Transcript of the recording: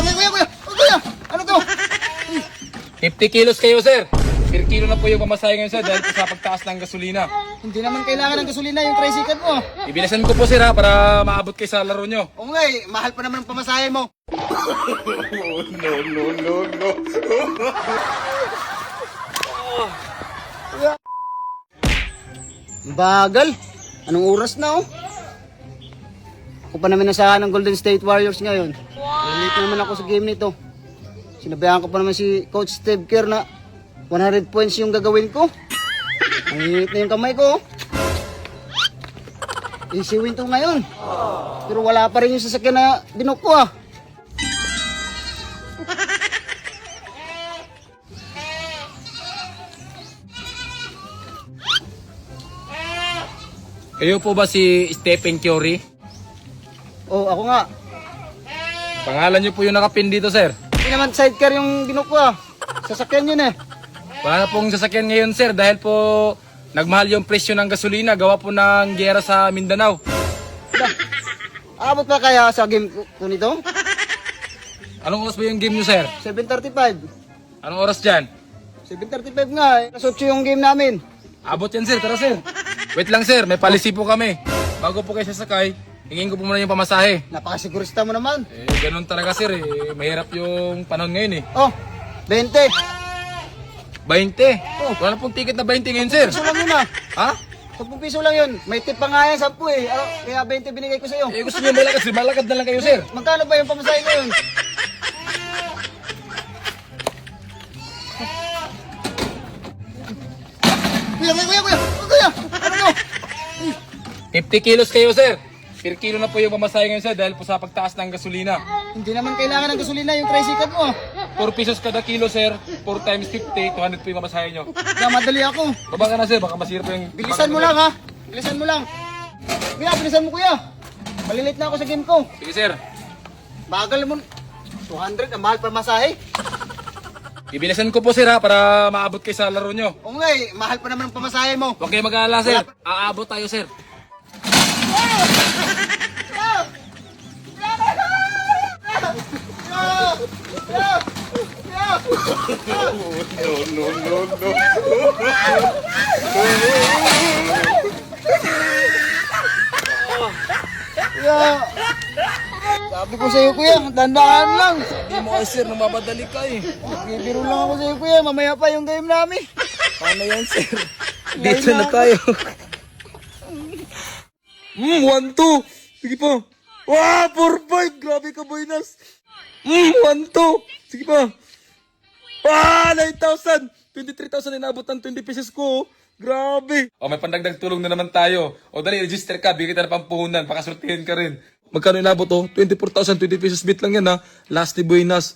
Kuya! Kuya! Ano to? 50 kilos kayo, sir. Per kilo na po yung pamasahe ngayon, sir, dahil po sa pagtaas ng gasolina. Hindi naman kailangan ng gasolina yung tricycle mo. Ibilasan ko po, sir, ha, para maabot kayo sa laro nyo. Oo nga eh, mahal pa naman ang pamasahe mo. Bagal. Anong oras na oh? Ako pa naman nasahan ng Golden State Warriors ngayon. Late naman ako sa game nito. Sinabayan ko pa naman si Coach Steve Kerr na 100 points yung gagawin ko. Ang init na yung kamay ko. Easy win to ngayon. Pero wala pa rin yung sasakyan na binok ko ah. Kayo po ba si Stephen Curry? Oh, ako nga. Pangalan nyo po yung nakapin dito, sir. Hindi naman sidecar yung binok ko ah. Sasakyan yun eh. Wala na pong sasakyan ngayon, sir, dahil po nagmahal yung presyo ng gasolina. Gawa po ng giyera sa Mindanao. Abot pa kaya sa game ko nito? Anong oras ba yung game nyo, sir? 7:35. Anong oras dyan? 7:35 nga eh. Alas 8 yung game namin. Abot yan, sir. Tara, sir. Wait lang, sir. May policy po kami. Bago po kayo sasakay, hingin ko po muna yung pamasahe. Napakasigurista mo naman. Ganun talaga, sir. Mahirap yung panahon ngayon, eh. Oh, 20. 20. Wala na pong ticket na 20 ngayon, sir. Piso lang yun ah. Ha? 10 piso lang yun. May tip pa nga yan, 10 eh. Kaya 20 binigay ko sa'yo. Gusto niyo malakad, sir. Malakad na lang kayo, sir. Magkano ba yung pamasahe mo yun? Kuya! Ano to? 50 kilos kayo, sir. Per kilo na po yung pamasahe ngayon, sir, dahil po sa pagtaas ng gasolina. Hindi naman kailangan ng gasolina yung tricycle mo. 4 pesos kada kilo, sir. 4 times 50, 200 po yung pamasahe nyo. Madali ako. Baba ka na, sir. Baka masira po yung... Bilisan mo lang ha. Bilisan mo lang. Kuya, bilisan mo kuya. Malilit na ako sa game ko. Sige, sir. Bagal mo. 200, ang mahal pa masahe. Ibilasan ko po, sir, ha, para maabot kayo sa laro nyo. Oo nga eh, mahal pa naman ang pamasahe mo. Huwag kayo mag-aalala, sir. Aabot tayo, sir. Sabi ko sa'yo kuya, dandaan lang. Hindi mo kasi, sir, namamadali ka eh. Bibiro lang ako sa'yo kuya, mamaya pa yung game namin. Paano yan, sir? Dito na tayo. 1-2. Sige pa. Wow, 4-5. Grabe ka, Boynas. 1-2. Sige pa. 9,000. 23,000 inabot ng 20 pesos ko. Grabe. May pandagdag tulong na naman tayo. Dali, register ka. Bigyan kita na pampuhunan. Pakasultihin ka rin. Magkano inabot 24,000, 20 pesos bit lang yan ha. Last ni Boynas.